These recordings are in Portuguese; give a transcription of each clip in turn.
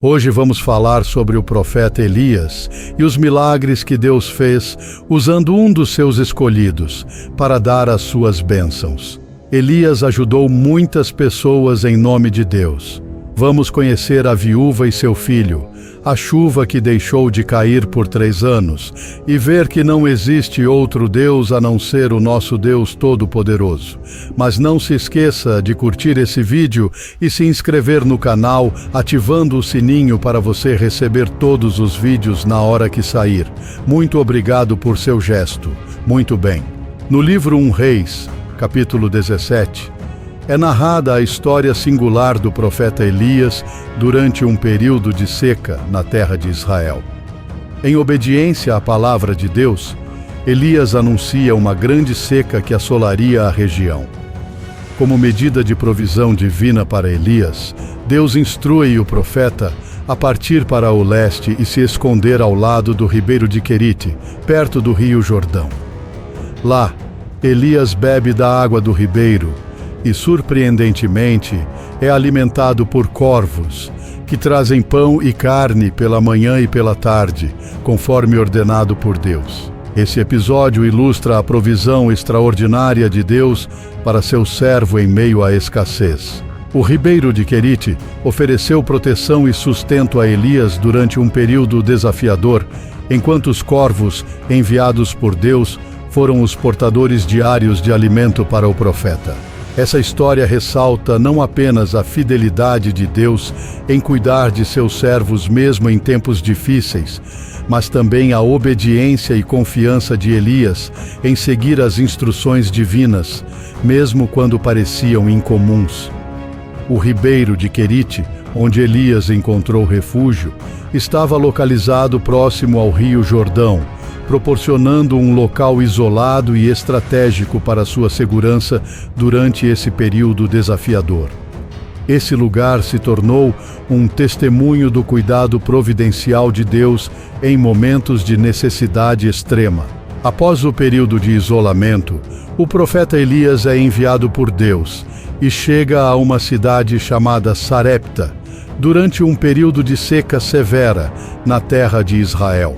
Hoje vamos falar sobre o profeta Elias e os milagres que Deus fez usando um dos seus escolhidos para dar as suas bênçãos. Elias ajudou muitas pessoas em nome de Deus. Vamos conhecer a viúva e seu filho, a chuva que deixou de cair por 3 anos e ver que não existe outro Deus a não ser o nosso Deus Todo-Poderoso. Mas não se esqueça de curtir esse vídeo e se inscrever no canal, ativando o sininho para você receber todos os vídeos na hora que sair. Muito obrigado por seu gesto. Muito bem. No livro 1 Reis, capítulo 17, é narrada a história singular do profeta Elias durante um período de seca na terra de Israel. Em obediência à palavra de Deus, Elias anuncia uma grande seca que assolaria a região. Como medida de provisão divina para Elias, Deus instrui o profeta a partir para o leste e se esconder ao lado do ribeiro de Querite, perto do rio Jordão. Lá, Elias bebe da água do ribeiro e, surpreendentemente, é alimentado por corvos, que trazem pão e carne pela manhã e pela tarde, conforme ordenado por Deus. Esse episódio ilustra a provisão extraordinária de Deus para seu servo em meio à escassez. O ribeiro de Querite ofereceu proteção e sustento a Elias durante um período desafiador, enquanto os corvos, enviados por Deus, foram os portadores diários de alimento para o profeta. Essa história ressalta não apenas a fidelidade de Deus em cuidar de seus servos mesmo em tempos difíceis, mas também a obediência e confiança de Elias em seguir as instruções divinas, mesmo quando pareciam incomuns. O ribeiro de Querite, onde Elias encontrou refúgio, estava localizado próximo ao rio Jordão, proporcionando um local isolado e estratégico para sua segurança durante esse período desafiador. Esse lugar se tornou um testemunho do cuidado providencial de Deus em momentos de necessidade extrema. Após o período de isolamento, o profeta Elias é enviado por Deus e chega a uma cidade chamada Sarepta, durante um período de seca severa na terra de Israel.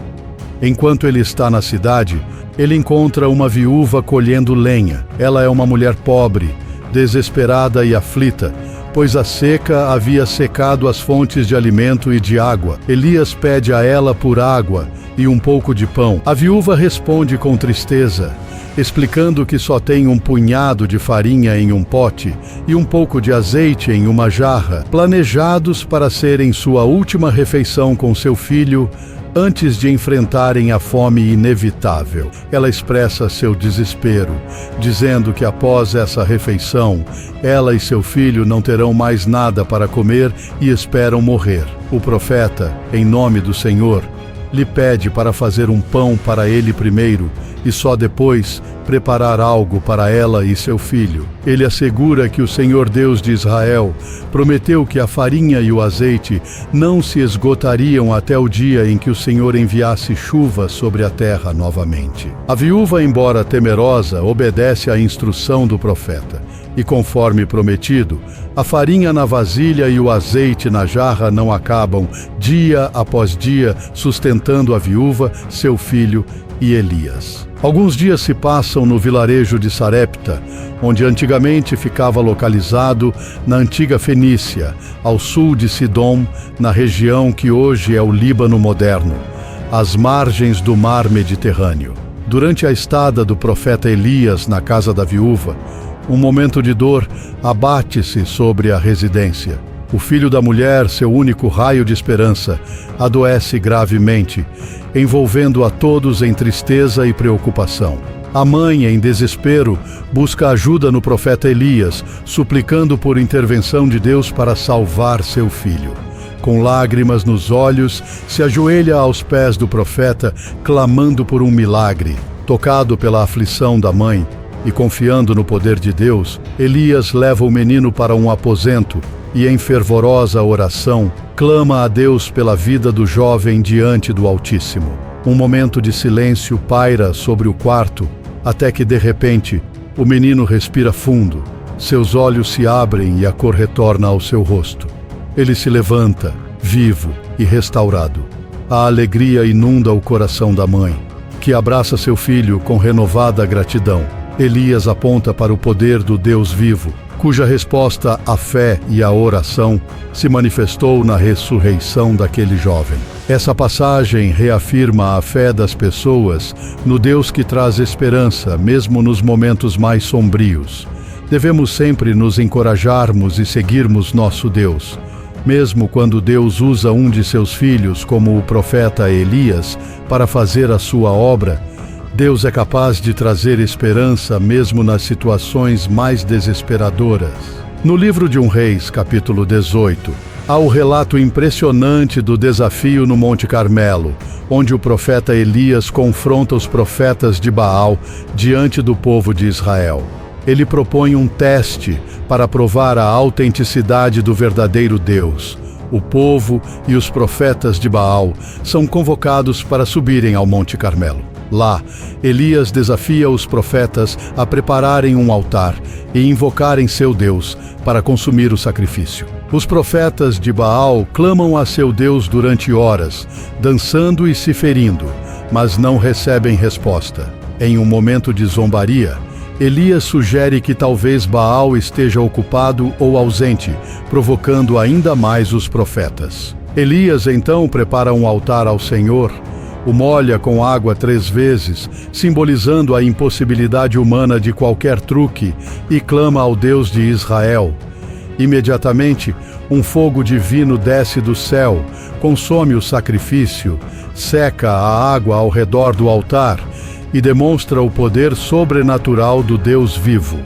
Enquanto ele está na cidade, ele encontra uma viúva colhendo lenha. Ela é uma mulher pobre, desesperada e aflita, pois a seca havia secado as fontes de alimento e de água. Elias pede a ela por água e um pouco de pão. A viúva responde com tristeza, explicando que só tem um punhado de farinha em um pote e um pouco de azeite em uma jarra, planejados para serem sua última refeição com seu filho, antes de enfrentarem a fome inevitável. Ela expressa seu desespero, dizendo que após essa refeição, ela e seu filho não terão mais nada para comer e esperam morrer. O profeta, em nome do Senhor, lhe pede para fazer um pão para ele primeiro e só depois preparar algo para ela e seu filho. Ele assegura que o Senhor Deus de Israel prometeu que a farinha e o azeite não se esgotariam até o dia em que o Senhor enviasse chuva sobre a terra novamente. A viúva, embora temerosa, obedece à instrução do profeta. E conforme prometido, a farinha na vasilha e o azeite na jarra não acabam dia após dia, sustentando a viúva, seu filho e Elias. Alguns dias se passam no vilarejo de Sarepta, onde antigamente ficava localizado na antiga Fenícia, ao sul de Sidom, na região que hoje é o Líbano moderno, às margens do mar Mediterrâneo. Durante a estada do profeta Elias na casa da viúva, um momento de dor abate-se sobre a residência. O filho da mulher, seu único raio de esperança, adoece gravemente, envolvendo a todos em tristeza e preocupação. A mãe, em desespero, busca ajuda no profeta Elias, suplicando por intervenção de Deus para salvar seu filho. Com lágrimas nos olhos, se ajoelha aos pés do profeta, clamando por um milagre. Tocado pela aflição da mãe e confiando no poder de Deus, Elias leva o menino para um aposento e, em fervorosa oração, clama a Deus pela vida do jovem diante do Altíssimo. Um momento de silêncio paira sobre o quarto, até que, de repente, o menino respira fundo, seus olhos se abrem e a cor retorna ao seu rosto. Ele se levanta vivo e restaurado. A alegria inunda o coração da mãe, que abraça seu filho com renovada gratidão. Elias aponta para o poder do Deus vivo, cuja resposta à fé e à oração se manifestou na ressurreição daquele jovem. Essa passagem reafirma a fé das pessoas no Deus que traz esperança, mesmo nos momentos mais sombrios. Devemos sempre nos encorajarmos e seguirmos nosso Deus. Mesmo quando Deus usa um de seus filhos, como o profeta Elias, para fazer a sua obra, Deus é capaz de trazer esperança mesmo nas situações mais desesperadoras. No livro de Reis, capítulo 18, há o relato impressionante do desafio no Monte Carmelo, onde o profeta Elias confronta os profetas de Baal diante do povo de Israel. Ele propõe um teste para provar a autenticidade do verdadeiro Deus. O povo e os profetas de Baal são convocados para subirem ao Monte Carmelo. Lá, Elias desafia os profetas a prepararem um altar e invocarem seu Deus para consumir o sacrifício. Os profetas de Baal clamam a seu Deus durante horas, dançando e se ferindo, mas não recebem resposta. Em um momento de zombaria, Elias sugere que talvez Baal esteja ocupado ou ausente, provocando ainda mais os profetas. Elias então prepara um altar ao Senhor, o molha com água 3 vezes, simbolizando a impossibilidade humana de qualquer truque, e clama ao Deus de Israel. Imediatamente, um fogo divino desce do céu, consome o sacrifício, seca a água ao redor do altar e demonstra o poder sobrenatural do Deus vivo.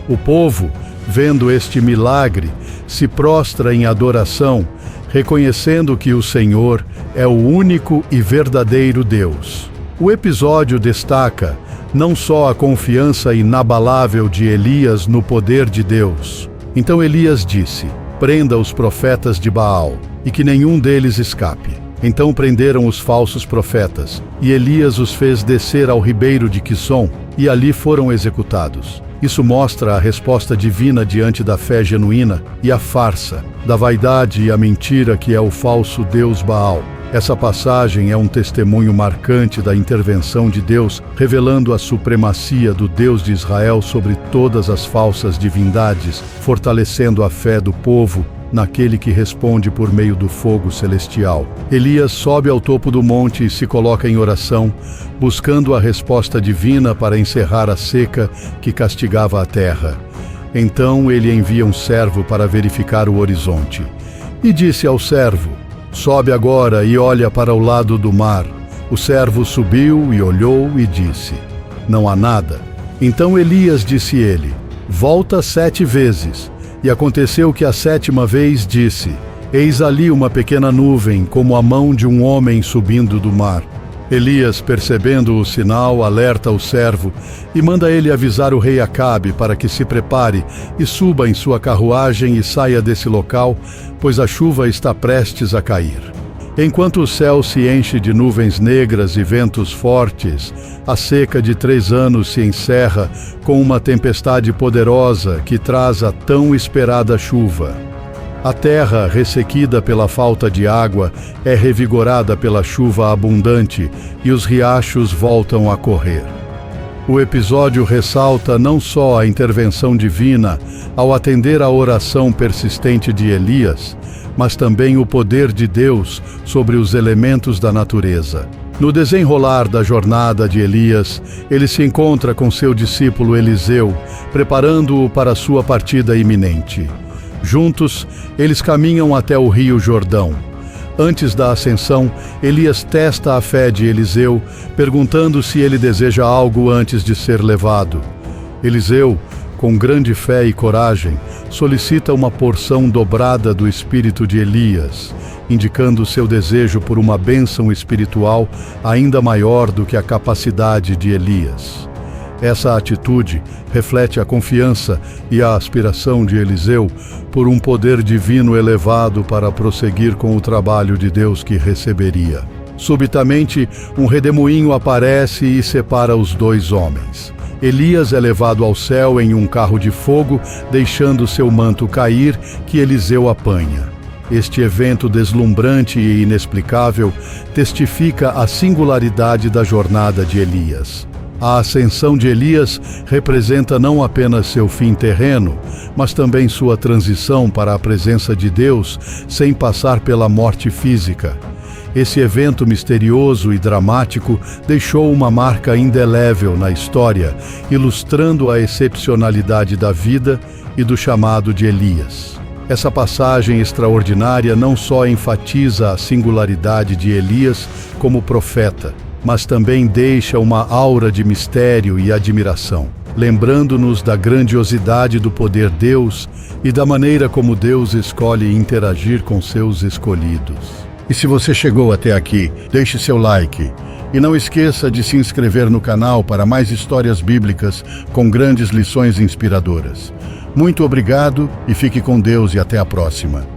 O povo, vendo este milagre, se prostra em adoração, reconhecendo que o Senhor é o único e verdadeiro Deus. O episódio destaca não só a confiança inabalável de Elias no poder de Deus. Então Elias disse: "Prenda os profetas de Baal, e que nenhum deles escape." Então prenderam os falsos profetas, e Elias os fez descer ao ribeiro de Quisson, e ali foram executados. Isso mostra a resposta divina diante da fé genuína e a farsa, da vaidade e a mentira que é o falso Deus Baal. Essa passagem é um testemunho marcante da intervenção de Deus, revelando a supremacia do Deus de Israel sobre todas as falsas divindades, fortalecendo a fé do povo naquele que responde por meio do fogo celestial. Elias sobe ao topo do monte e se coloca em oração, buscando a resposta divina para encerrar a seca que castigava a terra. Então ele envia um servo para verificar o horizonte. E disse ao servo: "Sobe agora e olha para o lado do mar." O servo subiu e olhou e disse: "Não há nada." Então Elias disse ele: "Volta 7 vezes." E aconteceu que a 7ª vez disse: "Eis ali uma pequena nuvem, como a mão de um homem subindo do mar." Elias, percebendo o sinal, alerta o servo e manda ele avisar o rei Acabe para que se prepare e suba em sua carruagem e saia desse local, pois a chuva está prestes a cair. Enquanto o céu se enche de nuvens negras e ventos fortes, a seca de 3 anos se encerra com uma tempestade poderosa que traz a tão esperada chuva. A terra, ressequida pela falta de água, é revigorada pela chuva abundante e os riachos voltam a correr. O episódio ressalta não só a intervenção divina ao atender à oração persistente de Elias, mas também o poder de Deus sobre os elementos da natureza. No desenrolar da jornada de Elias, ele se encontra com seu discípulo Eliseu, preparando-o para sua partida iminente. Juntos, eles caminham até o rio Jordão. Antes da ascensão, Elias testa a fé de Eliseu, perguntando se ele deseja algo antes de ser levado. Eliseu, com grande fé e coragem, solicita uma porção dobrada do espírito de Elias, indicando seu desejo por uma bênção espiritual ainda maior do que a capacidade de Elias. Essa atitude reflete a confiança e a aspiração de Eliseu por um poder divino elevado para prosseguir com o trabalho de Deus que receberia. Subitamente, um redemoinho aparece e separa os 2 homens. Elias é levado ao céu em um carro de fogo, deixando seu manto cair, que Eliseu apanha. Este evento deslumbrante e inexplicável testifica a singularidade da jornada de Elias. A ascensão de Elias representa não apenas seu fim terreno, mas também sua transição para a presença de Deus sem passar pela morte física. Esse evento misterioso e dramático deixou uma marca indelével na história, ilustrando a excepcionalidade da vida e do chamado de Elias. Essa passagem extraordinária não só enfatiza a singularidade de Elias como profeta, mas também deixa uma aura de mistério e admiração, lembrando-nos da grandiosidade do poder de Deus e da maneira como Deus escolhe interagir com seus escolhidos. E se você chegou até aqui, deixe seu like. E não esqueça de se inscrever no canal para mais histórias bíblicas com grandes lições inspiradoras. Muito obrigado e fique com Deus e até a próxima.